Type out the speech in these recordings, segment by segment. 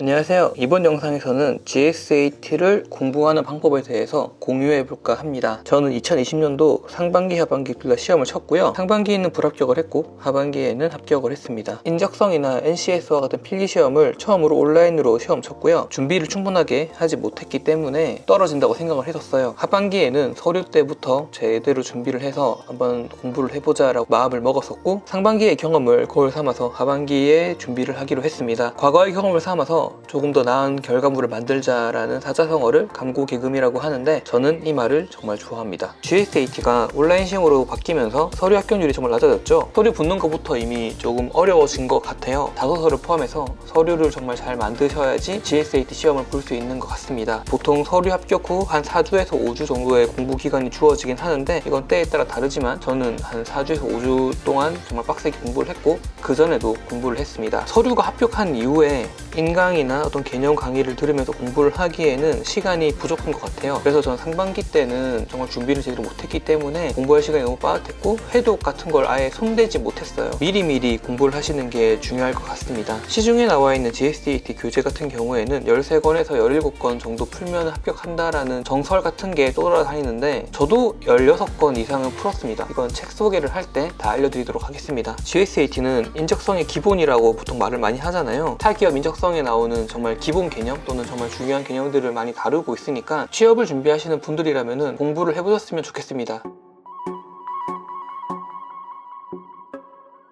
안녕하세요. 이번 영상에서는 GSAT를 공부하는 방법에 대해서 공유해볼까 합니다. 저는 2020년도 상반기, 하반기 둘 다 시험을 쳤고요. 상반기에는 불합격을 했고 하반기에는 합격을 했습니다. 인적성이나 NCS와 같은 필기시험을 처음으로 온라인으로 시험 쳤고요. 준비를 충분하게 하지 못했기 때문에 떨어진다고 생각을 했었어요. 하반기에는 서류 때부터 제대로 준비를 해서 한번 공부를 해보자 라고 마음을 먹었었고, 상반기의 경험을 거울 삼아서 하반기에 준비를 하기로 했습니다. 과거의 경험을 삼아서 조금 더 나은 결과물을 만들자라는 사자성어를 감고개금이라고 하는데, 저는 이 말을 정말 좋아합니다. GSAT가 온라인 시험으로 바뀌면서 서류 합격률이 정말 낮아졌죠. 서류 붙는 것부터 이미 조금 어려워진 것 같아요. 다소서를 포함해서 서류를 정말 잘 만드셔야지 GSAT 시험을 볼 수 있는 것 같습니다. 보통 서류 합격 후 한 4주에서 5주 정도의 공부 기간이 주어지긴 하는데, 이건 때에 따라 다르지만 저는 한 4주에서 5주 동안 정말 빡세게 공부를 했고, 그 전에도 공부를 했습니다. 서류가 합격한 이후에 인강이나 어떤 개념 강의를 들으면서 공부를 하기에는 시간이 부족한 것 같아요. 그래서 저는 상반기 때는 정말 준비를 제대로 못했기 때문에 공부할 시간이 너무 빠듯했고, 회독 같은 걸 아예 손대지 못했어요. 미리미리 공부를 하시는 게 중요할 것 같습니다. 시중에 나와 있는 GSAT 교재 같은 경우에는 13권에서 17권 정도 풀면 합격한다라는 정설 같은 게 떠돌아다니는데, 저도 16권 이상은 풀었습니다. 이건 책 소개를 할 때 다 알려드리도록 하겠습니다. GSAT는 인적성의 기본이라고 보통 말을 많이 하잖아요. 타기업 인적성에 나오는 정말 기본 개념 또는 정말 중요한 개념들을 많이 다루고 있으니까 취업을 준비하시는 분들이라면 공부를 해보셨으면 좋겠습니다.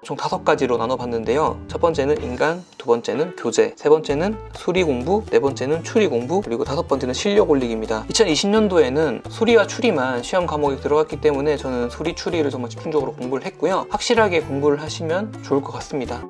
총 5가지로 나눠봤는데요. 첫 번째는 인강, 두 번째는 교재, 세 번째는 수리 공부, 네 번째는 추리 공부, 그리고 다섯 번째는 실력 올리기입니다. 2020년도에는 수리와 추리만 시험 과목에 들어갔기 때문에 저는 수리, 추리를 정말 집중적으로 공부를 했고요. 확실하게 공부를 하시면 좋을 것 같습니다.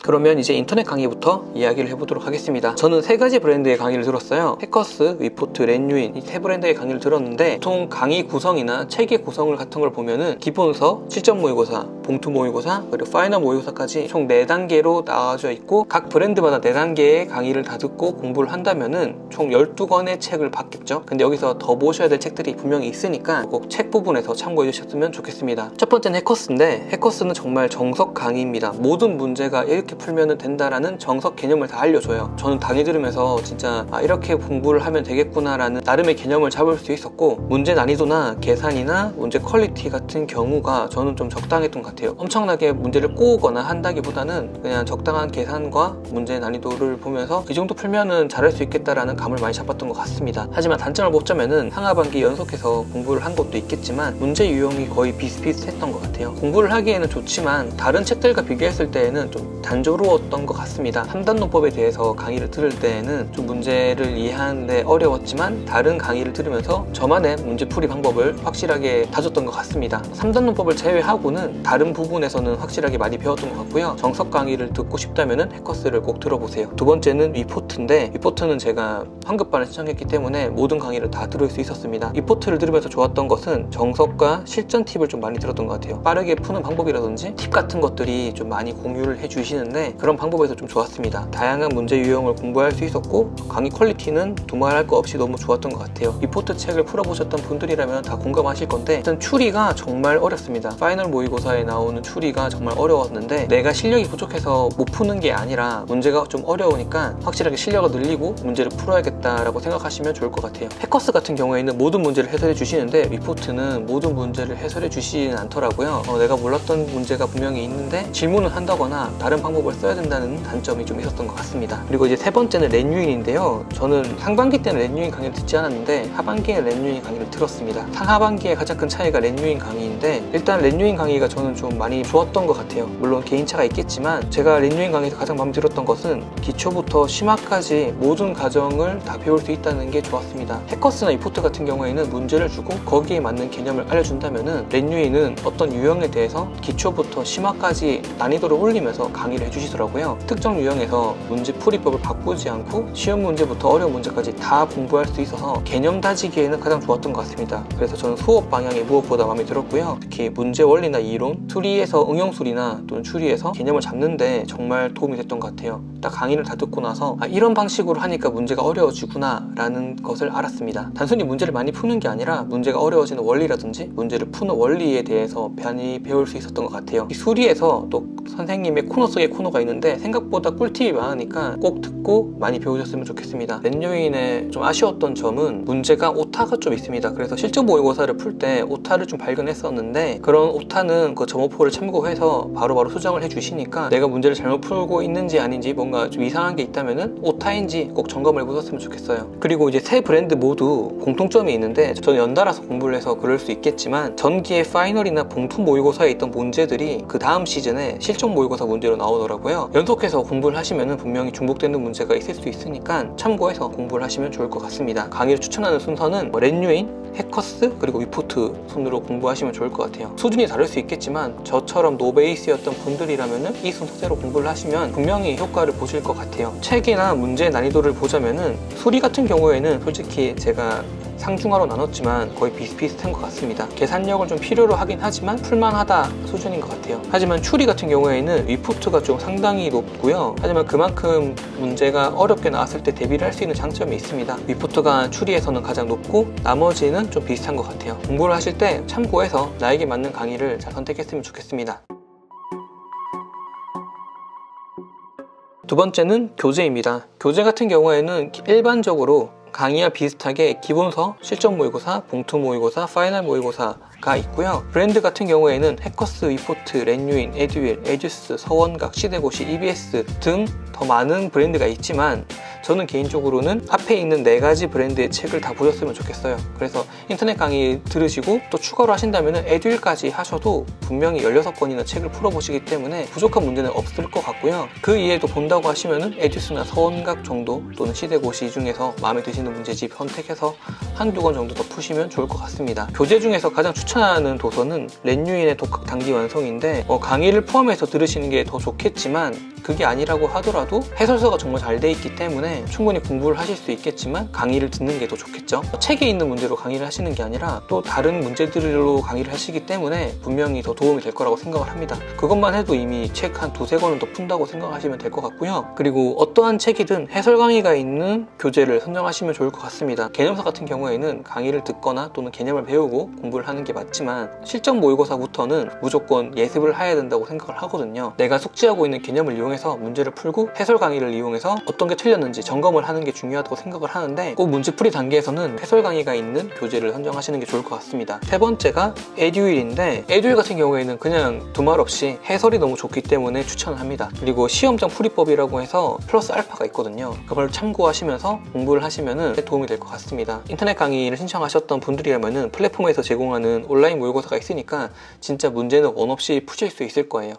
그러면 이제 인터넷 강의부터 이야기를 해보도록 하겠습니다. 저는 3가지 브랜드의 강의를 들었어요. 해커스, 위포트, 렌유인, 이 3브랜드의 강의를 들었는데, 보통 강의 구성이나 체계 구성을 같은 걸 보면은 기본서, 실전 모의고사, 봉투 모의고사, 그리고 파이널 모의고사까지 총 4단계로 나와져 있고, 각 브랜드마다 4단계의 강의를 다 듣고 공부를 한다면은 총 12권의 책을 받겠죠. 근데 여기서 더 보셔야 될 책들이 분명히 있으니까 꼭 책 부분에서 참고해 주셨으면 좋겠습니다. 첫 번째는 해커스인데, 해커스는 정말 정석 강의입니다. 모든 문제가 이렇게 풀면 된다라는 정석 개념을 다 알려줘요. 저는 강의 들으면서 진짜 이렇게 공부를 하면 되겠구나 라는 나름의 개념을 잡을 수 있었고, 문제 난이도나 계산이나 문제 퀄리티 같은 경우가 저는 좀 적당했던 것 같아요. 엄청나게 문제를 꼬우거나 한다기보다는 그냥 적당한 계산과 문제 난이도를 보면서 이 정도 풀면은 잘할 수 있겠다라는 감을 많이 잡았던 것 같습니다. 하지만 단점을 보자면은 상하반기 연속해서 공부를 한 것도 있겠지만 문제 유형이 거의 비슷비슷했던 것 같아요. 공부를 하기에는 좋지만 다른 책들과 비교했을 때에는 좀 단조로웠던 것 같습니다. 3단 논법에 대해서 강의를 들을 때에는 좀 문제를 이해하는데 어려웠지만, 다른 강의를 들으면서 저만의 문제풀이 방법을 확실하게 다졌던 것 같습니다. 3단 논법을 제외하고는 다른 부분에서는 확실하게 많이 배웠던 것 같고요. 정석 강의를 듣고 싶다면 해커스를 꼭 들어보세요. 두 번째는 위포트인데, 위포트는 제가 환급반을 신청했기 때문에 모든 강의를 다 들을 수 있었습니다. 위포트를 들으면서 좋았던 것은 정석과 실전 팁을 좀 많이 들었던 것 같아요. 빠르게 푸는 방법이라든지 팁 같은 것들이 좀 많이 공유를 해주시는데, 그런 방법에서 좀 좋았습니다. 다양한 문제 유형을 공부할 수 있었고, 강의 퀄리티는 두말할 거 없이 너무 좋았던 것 같아요. 리포트 책을 풀어보셨던 분들이라면 다 공감하실 건데, 일단 추리가 정말 어렵습니다. 파이널 모의고사에 나오는 추리가 정말 어려웠는데, 내가 실력이 부족해서 못 푸는 게 아니라 문제가 좀 어려우니까 확실하게 실력을 늘리고 문제를 풀어야겠다라고 생각하시면 좋을 것 같아요. 해커스 같은 경우에는 모든 문제를 해설해 주시는데, 리포트는 모든 문제를 해설해 주시진 않더라고요. 내가 몰랐던 문제가 분명히 있는데 질문을 한다거나 다른 방법을 써야 된다는 단점이 좀 있었던 것 같습니다. 그리고 이제 세 번째는 렌유인인데요. 저는 상반기 때는 렌유인 강의를 듣지 않았는데 하반기에 렌유인 강의를 들었습니다. 상하반기의 가장 큰 차이가 렌유인 강의인데, 일단 렌유인 강의가 저는 좀 많이 좋았던 것 같아요. 물론 개인차가 있겠지만 제가 렌유인 강의에서 가장 마음에 들었던 것은 기초부터 심화까지 모든 과정을 다 배울 수 있다는 게 좋았습니다. 해커스나 이포트 같은 경우에는 문제를 주고 거기에 맞는 개념을 알려준다면은, 렌유인은 어떤 유형에 대해서 기초부터 심화까지 난이도를 올리면서 강의를 해주시더라고요. 특정 유형에서 문제 풀이법을 바꾸지 않고 쉬운 문제부터 어려운 문제까지 다 공부할 수 있어서 개념 다지기에는 가장 좋았던 것 같습니다. 그래서 저는 수업 방향이 무엇보다 마음에 들었고요. 특히 문제 원리나 이론, 수리에서 응용수리나 또는 추리에서 개념을 잡는데 정말 도움이 됐던 것 같아요. 딱 강의를 다 듣고 나서 이런 방식으로 하니까 문제가 어려워지구나 라는 것을 알았습니다. 단순히 문제를 많이 푸는 게 아니라 문제가 어려워지는 원리라든지 문제를 푸는 원리에 대해서 많이 배울 수 있었던 것 같아요. 이 수리에서 또 선생님의 코너 속의 코너가 있는데 생각보다 꿀팁이 많으니까 꼭 듣고 많이 배우셨으면 좋겠습니다. 렌요인의 좀 아쉬웠던 점은 문제가 오타가 좀 있습니다. 그래서 실전 모의고사를 풀 때 오타를 좀 발견했었는데 그런 오타는 그 점호표를 참고해서 바로바로 수정을 해주시니까 내가 문제를 잘못 풀고 있는지 아닌지 뭔가 좀 이상한 게 있다면은 오타인지 꼭 점검을 해보셨으면 좋겠어요. 그리고 이제 세 브랜드 모두 공통점이 있는데 저는 연달아서 공부를 해서 그럴 수 있겠지만 전기의 파이널이나 봉투 모의고사에 있던 문제들이 그 다음 시즌에 실전 모의고사 문제로 나오더라고요. 연속해서 공부를 하시면 분명히 중복되는 문제가 있을 수 있으니까 참고해서 공부를 하시면 좋을 것 같습니다. 강의를 추천하는 순서는 렌유인, 해커스, 그리고 위포트 순으로 공부하시면 좋을 것 같아요. 수준이 다를 수 있겠지만 저처럼 노베이스였던 분들이라면 이 순서대로 공부를 하시면 분명히 효과를 보실 것 같아요. 책이나 문제 난이도를 보자면은 수리 같은 경우에는 솔직히 제가 상중하로 나눴지만 거의 비슷비슷한 것 같습니다. 계산력을 좀 필요로 하긴 하지만 풀만하다 수준인 것 같아요. 하지만 추리 같은 경우에는 위포트가 좀 상당히 높고요. 하지만 그만큼 문제가 어렵게 나왔을 때 대비를 할 수 있는 장점이 있습니다. 위포트가 추리에서는 가장 높고 나머지는 좀 비슷한 것 같아요. 공부를 하실 때 참고해서 나에게 맞는 강의를 잘 선택했으면 좋겠습니다. 두 번째는 교재입니다. 교재 같은 경우에는 일반적으로 강의와 비슷하게 기본서, 실전 모의고사, 봉투 모의고사, 파이널 모의고사가 있고요. 브랜드 같은 경우에는 해커스, 위포트, 렌유인, 에듀윌, 에듀스, 서원각, 시대고시, EBS 등 더 많은 브랜드가 있지만 저는 개인적으로는 앞에 있는 4가지 브랜드의 책을 다 보셨으면 좋겠어요. 그래서 인터넷 강의 들으시고 또 추가로 하신다면 에듀윌까지 하셔도 분명히 16권이나 책을 풀어보시기 때문에 부족한 문제는 없을 것 같고요. 그 이외에도 본다고 하시면 에듀스나 서원각 정도 또는 시대고시 중에서 마음에 드시는 문제집 선택해서 한두 권 정도 더 푸시면 좋을 것 같습니다. 교재 중에서 가장 추천하는 도서는 렌유인의 독학 단기 완성인데 강의를 포함해서 들으시는 게 더 좋겠지만 그게 아니라고 하더라도 해설서가 정말 잘 돼 있기 때문에 충분히 공부를 하실 수 있겠지만 강의를 듣는 게 더 좋겠죠. 책에 있는 문제로 강의를 하시는 게 아니라 또 다른 문제들로 강의를 하시기 때문에 분명히 더 도움이 될 거라고 생각을 합니다. 그것만 해도 이미 책 한 두세 권은 더 푼다고 생각하시면 될 것 같고요. 그리고 어떠한 책이든 해설 강의가 있는 교재를 선정하시면 좋을 것 같습니다. 개념서 같은 경우에는 강의를 듣거나 또는 개념을 배우고 공부를 하는 게 맞지만 실전 모의고사부터는 무조건 예습을 해야 된다고 생각을 하거든요. 내가 숙지하고 있는 개념을 이용해서 문제를 풀고 해설 강의를 이용해서 어떤 게 틀렸는지 점검을 하는 게 중요하다고 생각을 하는데 꼭 문제풀이 단계에서는 해설 강의가 있는 교재를 선정하시는 게 좋을 것 같습니다. 세 번째가 에듀윌인데 에듀윌 같은 경우에는 그냥 두말 없이 해설이 너무 좋기 때문에 추천을 합니다. 그리고 시험장 풀이법이라고 해서 플러스 알파가 있거든요. 그걸 참고하시면서 공부를 하시면 도움이 될 것 같습니다. 인터넷 강의를 신청하셨던 분들이라면 플랫폼에서 제공하는 온라인 모의고사가 있으니까 진짜 문제는 원 없이 푸실 수 있을 거예요.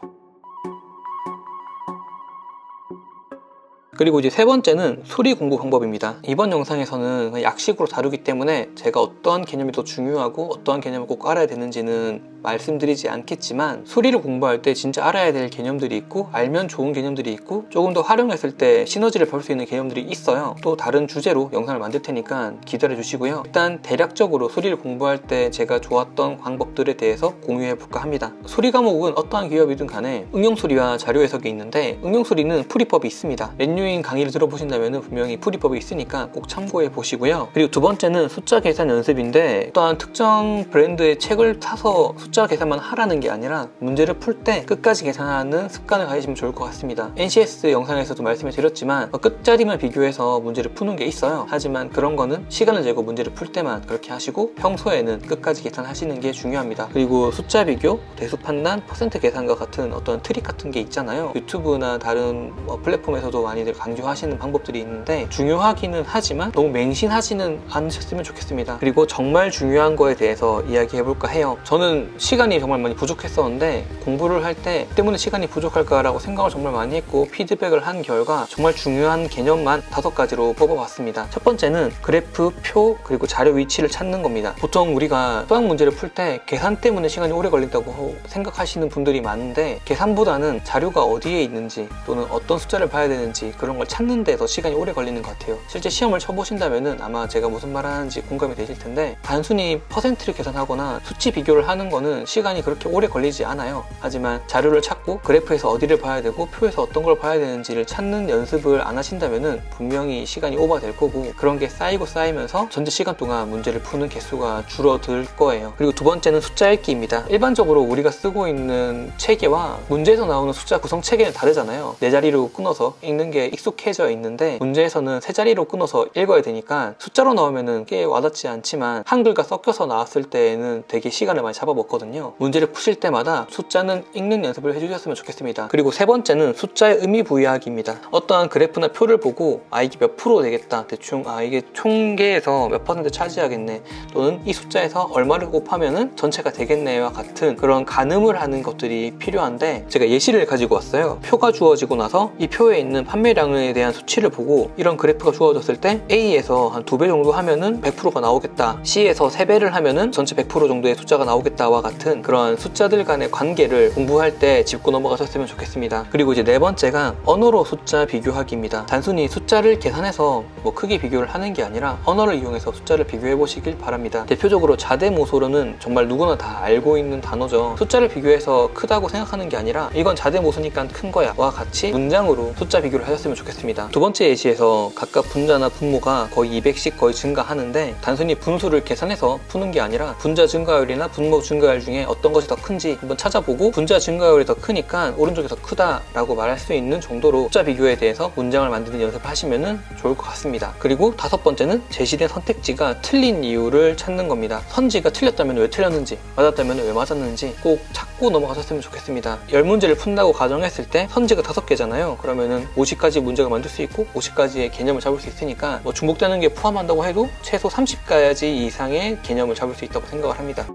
그리고 이제 세 번째는 수리 공부 방법입니다. 이번 영상에서는 약식으로 다루기 때문에 제가 어떠한 개념이 더 중요하고 어떠한 개념을 꼭 알아야 되는지는 말씀드리지 않겠지만 수리를 공부할 때 진짜 알아야 될 개념들이 있고 알면 좋은 개념들이 있고 조금 더 활용했을 때 시너지를 볼 수 있는 개념들이 있어요. 또 다른 주제로 영상을 만들 테니까 기다려 주시고요. 일단 대략적으로 수리를 공부할 때 제가 좋았던 방법들에 대해서 공유해 볼까 합니다. 수리 과목은 어떠한 기업이든 간에 응용수리와 자료 해석이 있는데 응용수리는 풀이법이 있습니다. 렌유인 강의를 들어보신다면 분명히 풀이법이 있으니까 꼭 참고해 보시고요. 그리고 두 번째는 숫자 계산 연습인데 어떠한 특정 브랜드의 책을 사서 숫자 계산만 하라는 게 아니라 문제를 풀 때 끝까지 계산하는 습관을 가지시면 좋을 것 같습니다. NCS 영상에서도 말씀을 드렸지만 끝자리만 비교해서 문제를 푸는 게 있어요. 하지만 그런 거는 시간을 재고 문제를 풀 때만 그렇게 하시고 평소에는 끝까지 계산하시는 게 중요합니다. 그리고 숫자 비교, 대수 판단, 퍼센트 계산과 같은 어떤 트릭 같은 게 있잖아요. 유튜브나 다른 플랫폼에서도 많이들 강조하시는 방법들이 있는데 중요하기는 하지만 너무 맹신하지는 않으셨으면 좋겠습니다. 그리고 정말 중요한 거에 대해서 이야기해볼까 해요. 저는 시간이 정말 많이 부족했었는데 공부를 할 때 때문에 시간이 부족할까라고 생각을 정말 많이 했고 피드백을 한 결과 정말 중요한 개념만 5가지로 뽑아봤습니다. 첫 번째는 그래프, 표, 그리고 자료 위치를 찾는 겁니다. 보통 우리가 수학 문제를 풀 때 계산 때문에 시간이 오래 걸린다고 생각하시는 분들이 많은데 계산보다는 자료가 어디에 있는지 또는 어떤 숫자를 봐야 되는지 그런 걸 찾는 데 더 시간이 오래 걸리는 것 같아요. 실제 시험을 쳐보신다면 아마 제가 무슨 말 하는지 공감이 되실 텐데 단순히 퍼센트를 계산하거나 수치 비교를 하는 거는 모의고사는 시간이 그렇게 오래 걸리지 않아요. 하지만 자료를 찾고 그래프에서 어디를 봐야 되고 표에서 어떤 걸 봐야 되는지를 찾는 연습을 안 하신다면 분명히 시간이 오버될 거고, 그런 게 쌓이고 쌓이면서 전체 시간 동안 문제를 푸는 개수가 줄어들 거예요. 그리고 두 번째는 숫자 읽기입니다. 일반적으로 우리가 쓰고 있는 체계와 문제에서 나오는 숫자 구성 체계는 다르잖아요. 네 자리로 끊어서 읽는 게 익숙해져 있는데 문제에서는 세 자리로 끊어서 읽어야 되니까 숫자로 나오면은 꽤 와닿지 않지만 한글과 섞여서 나왔을 때에는 되게 시간을 많이 잡아먹거든요. 문제를 푸실 때마다 숫자는 읽는 연습을 해주셨으면 좋겠습니다. 그리고 세 번째는 숫자의 의미 부여하기입니다. 어떠한 그래프나 표를 보고 이게 몇 프로 되겠다, 대충 이게 총계에서 몇 퍼센트 차지하겠네, 또는 이 숫자에서 얼마를 곱하면은 전체가 되겠네와 같은 그런 가늠을 하는 것들이 필요한데, 제가 예시를 가지고 왔어요. 표가 주어지고 나서 이 표에 있는 판매량에 대한 수치를 보고 이런 그래프가 주어졌을 때 A에서 한 2배 정도 하면은 100%가 나오겠다, C에서 3배를 하면은 전체 100% 정도의 숫자가 나오겠다와 같은 그런 숫자들 간의 관계를 공부할 때 짚고 넘어가셨으면 좋겠습니다. 그리고 이제 네 번째가 언어로 숫자 비교하기입니다. 단순히 숫자를 계산해서 크기 비교를 하는 게 아니라 언어를 이용해서 숫자를 비교해 보시길 바랍니다. 대표적으로 자대모소로는 정말 누구나 다 알고 있는 단어죠. 숫자를 비교해서 크다고 생각하는 게 아니라 이건 자대모소니까 큰 거야 와 같이 문장으로 숫자 비교를 하셨으면 좋겠습니다. 두 번째 예시에서 각각 분자나 분모가 거의 200씩 거의 증가하는데, 단순히 분수를 계산해서 푸는 게 아니라 분자 증가율이나 분모 증가율 중에 어떤 것이 더 큰지 한번 찾아보고 분자 증가율이 더 크니까 오른쪽이 더 크다라고 말할 수 있는 정도로 숫자 비교에 대해서 문장을 만드는 연습을 하시면 좋을 것 같습니다. 그리고 다섯 번째는 제시된 선택지가 틀린 이유를 찾는 겁니다. 선지가 틀렸다면 왜 틀렸는지, 맞았다면 왜 맞았는지 꼭 찾고 넘어가셨으면 좋겠습니다. 10문제를 푼다고 가정했을 때 선지가 5개잖아요. 그러면은 50가지 문제가 만들 수 있고 50가지의 개념을 잡을 수 있으니까 중복되는 게 포함한다고 해도 최소 30가지 이상의 개념을 잡을 수 있다고 생각을 합니다.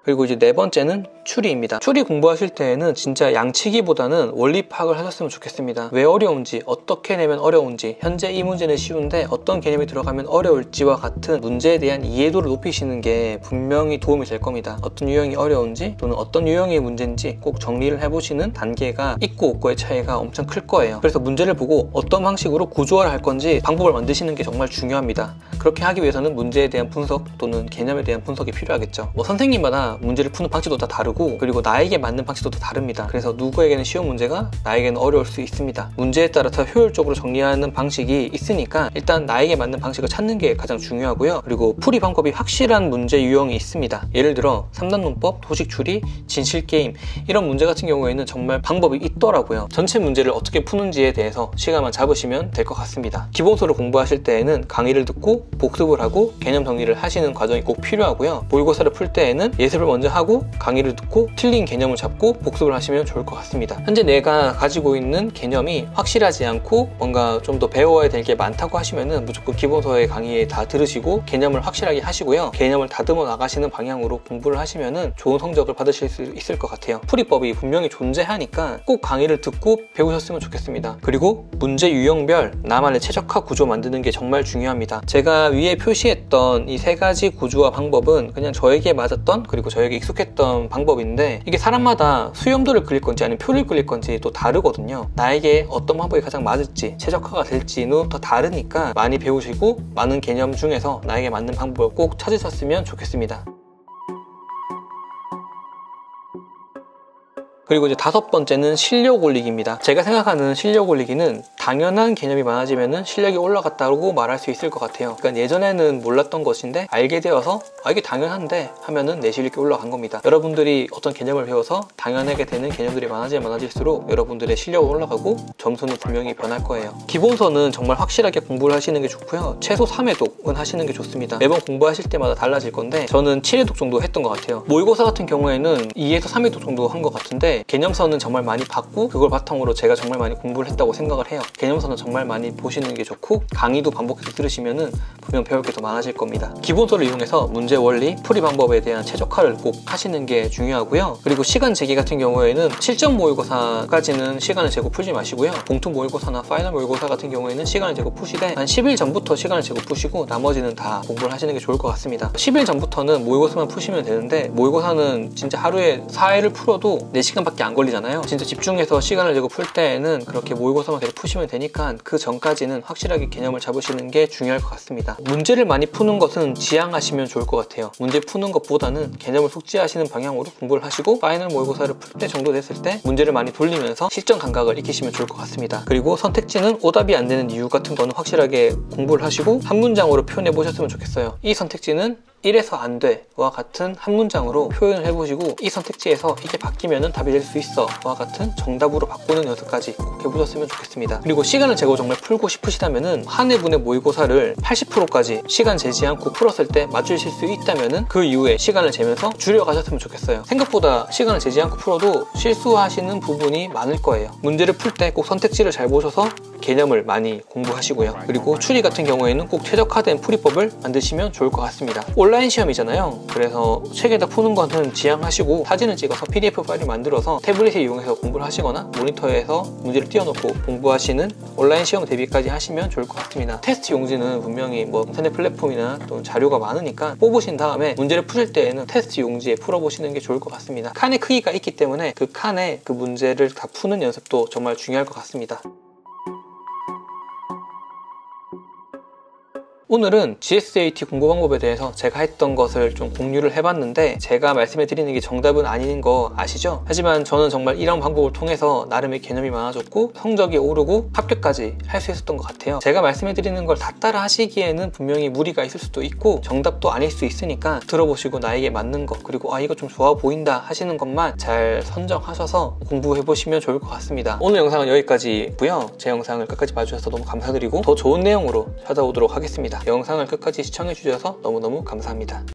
그리고 이제 네 번째는 추리입니다. 추리 공부하실 때에는 진짜 양치기보다는 원리 파악을 하셨으면 좋겠습니다. 왜 어려운지, 어떻게 내면 어려운지, 현재 이 문제는 쉬운데 어떤 개념이 들어가면 어려울지와 같은 문제에 대한 이해도를 높이시는 게 분명히 도움이 될 겁니다. 어떤 유형이 어려운지 또는 어떤 유형의 문제인지 꼭 정리를 해보시는 단계가 있고 없고의 차이가 엄청 클 거예요. 그래서 문제를 보고 어떤 방식으로 구조화를 할 건지 방법을 만드시는 게 정말 중요합니다. 그렇게 하기 위해서는 문제에 대한 분석 또는 개념에 대한 분석이 필요하겠죠. 선생님마다 문제를 푸는 방식도 다 다르고, 그리고 나에게 맞는 방식도 다 다릅니다. 그래서 누구에게는 쉬운 문제가 나에게는 어려울 수 있습니다. 문제에 따라서 효율적으로 정리하는 방식이 있으니까 일단 나에게 맞는 방식을 찾는 게 가장 중요하고요. 그리고 풀이 방법이 확실한 문제 유형이 있습니다. 예를 들어 3단 문법, 도식 추리, 진실 게임, 이런 문제 같은 경우에는 정말 방법이 있더라고요. 전체 문제를 어떻게 푸는지에 대해서 시간만 잡으시면 될 것 같습니다. 기본서를 공부하실 때에는 강의를 듣고 복습을 하고 개념 정리를 하시는 과정이 꼭 필요하고요. 모의고사를 풀 때에는 예습을 먼저 하고 강의를 듣고 틀린 개념을 잡고 복습을 하시면 좋을 것 같습니다. 현재 내가 가지고 있는 개념이 확실하지 않고 뭔가 좀 더 배워야 될 게 많다고 하시면은 무조건 기본서의 강의에 다 들으시고 개념을 확실하게 하시고요. 개념을 다듬어 나가시는 방향으로 공부를 하시면은 좋은 성적을 받으실 수 있을 것 같아요. 풀이법이 분명히 존재하니까 꼭 강의를 듣고 배우셨으면 좋겠습니다. 그리고 문제 유형별 나만의 최적화 구조 만드는 게 정말 중요합니다. 제가 위에 표시했던 이 세 가지 구조와 방법은 그냥 저에게 맞았던, 그리고 저에게 익숙했던 방법인데, 이게 사람마다 수염도를 그릴 건지 아니면 표를 그릴 건지 또 다르거든요. 나에게 어떤 방법이 가장 맞을지, 최적화가 될지는 더 다르니까 많이 배우시고 많은 개념 중에서 나에게 맞는 방법을 꼭 찾으셨으면 좋겠습니다. 그리고 이제 다섯 번째는 실력 올리기입니다. 제가 생각하는 실력 올리기는 당연한 개념이 많아지면 실력이 올라갔다고 말할 수 있을 것 같아요. 그러니까 예전에는 몰랐던 것인데 알게 되어서 이게 당연한데 하면은 내 실력이 올라간 겁니다. 여러분들이 어떤 개념을 배워서 당연하게 되는 개념들이 많아지면 많아질수록 여러분들의 실력은 올라가고 점수는 분명히 변할 거예요. 기본서는 정말 확실하게 공부를 하시는 게 좋고요. 최소 3회독은 하시는 게 좋습니다. 매번 공부하실 때마다 달라질 건데 저는 7회독 정도 했던 것 같아요. 모의고사 같은 경우에는 2에서 3회독 정도 한 것 같은데, 개념서는 정말 많이 봤고 그걸 바탕으로 제가 정말 많이 공부를 했다고 생각을 해요. 개념서는 정말 많이 보시는 게 좋고 강의도 반복해서 들으시면은 분명 배울 게 더 많아질 겁니다. 기본서를 이용해서 문제 원리, 풀이 방법에 대한 최적화를 꼭 하시는 게 중요하고요. 그리고 시간 재기 같은 경우에는 실전 모의고사까지는 시간을 재고 풀지 마시고요. 봉투 모의고사나 파이널 모의고사 같은 경우에는 시간을 재고 푸시되 한 10일 전부터 시간을 재고 푸시고 나머지는 다 공부를 하시는 게 좋을 것 같습니다. 10일 전부터는 모의고사만 푸시면 되는데 모의고사는 진짜 하루에 4회를 풀어도 4시간밖에 시간밖에 안 걸리잖아요. 진짜 집중해서 시간을 내고 풀 때에는 그렇게 모의고사만 계속 푸시면 되니까 그 전까지는 확실하게 개념을 잡으시는 게 중요할 것 같습니다. 문제를 많이 푸는 것은 지향하시면 좋을 것 같아요. 문제 푸는 것보다는 개념을 숙지하시는 방향으로 공부를 하시고 파이널 모의고사를 풀 때 정도 됐을 때 문제를 많이 돌리면서 실전 감각을 익히시면 좋을 것 같습니다. 그리고 선택지는 오답이 안 되는 이유 같은 거는 확실하게 공부를 하시고 한 문장으로 표현해 보셨으면 좋겠어요. 이 선택지는 이래서 안 돼와 같은 한 문장으로 표현을 해보시고 이 선택지에서 이게 바뀌면 답이 될 수 있어 와 같은 정답으로 바꾸는 연습까지 꼭 해보셨으면 좋겠습니다. 그리고 시간을 재고 정말 풀고 싶으시다면 한 해분의 모의고사를 80%까지 시간 재지 않고 풀었을 때 맞추실 수 있다면 그 이후에 시간을 재면서 줄여가셨으면 좋겠어요. 생각보다 시간을 재지 않고 풀어도 실수하시는 부분이 많을 거예요. 문제를 풀 때 꼭 선택지를 잘 보셔서 개념을 많이 공부하시고요. 그리고 추리 같은 경우에는 꼭 최적화된 풀이법을 만드시면 좋을 것 같습니다. 온라인 시험이잖아요. 그래서 책에다 푸는 거는 지향하시고 사진을 찍어서 PDF 파일을 만들어서 태블릿을 이용해서 공부를 하시거나 모니터에서 문제를 띄워놓고 공부하시는 온라인 시험 대비까지 하시면 좋을 것 같습니다. 테스트 용지는 분명히 뭐 인터넷 플랫폼이나 또 자료가 많으니까 뽑으신 다음에 문제를 푸실 때에는 테스트 용지에 풀어보시는 게 좋을 것 같습니다. 칸의 크기가 있기 때문에 그 칸에 그 문제를 다 푸는 연습도 정말 중요할 것 같습니다. 오늘은 GSAT 공부 방법에 대해서 제가 했던 것을 좀 공유를 해봤는데 제가 말씀해 드리는 게 정답은 아닌 거 아시죠? 하지만 저는 정말 이런 방법을 통해서 나름의 개념이 많아졌고 성적이 오르고 합격까지 할 수 있었던 것 같아요. 제가 말씀해 드리는 걸 다 따라 하시기에는 분명히 무리가 있을 수도 있고 정답도 아닐 수 있으니까 들어보시고 나에게 맞는 거 그리고 아 이거 좀 좋아 보인다 하시는 것만 잘 선정하셔서 공부해 보시면 좋을 것 같습니다. 오늘 영상은 여기까지고요. 제 영상을 끝까지 봐주셔서 너무 감사드리고 더 좋은 내용으로 찾아오도록 하겠습니다. 영상을 끝까지 시청해 주셔서 너무너무 감사합니다.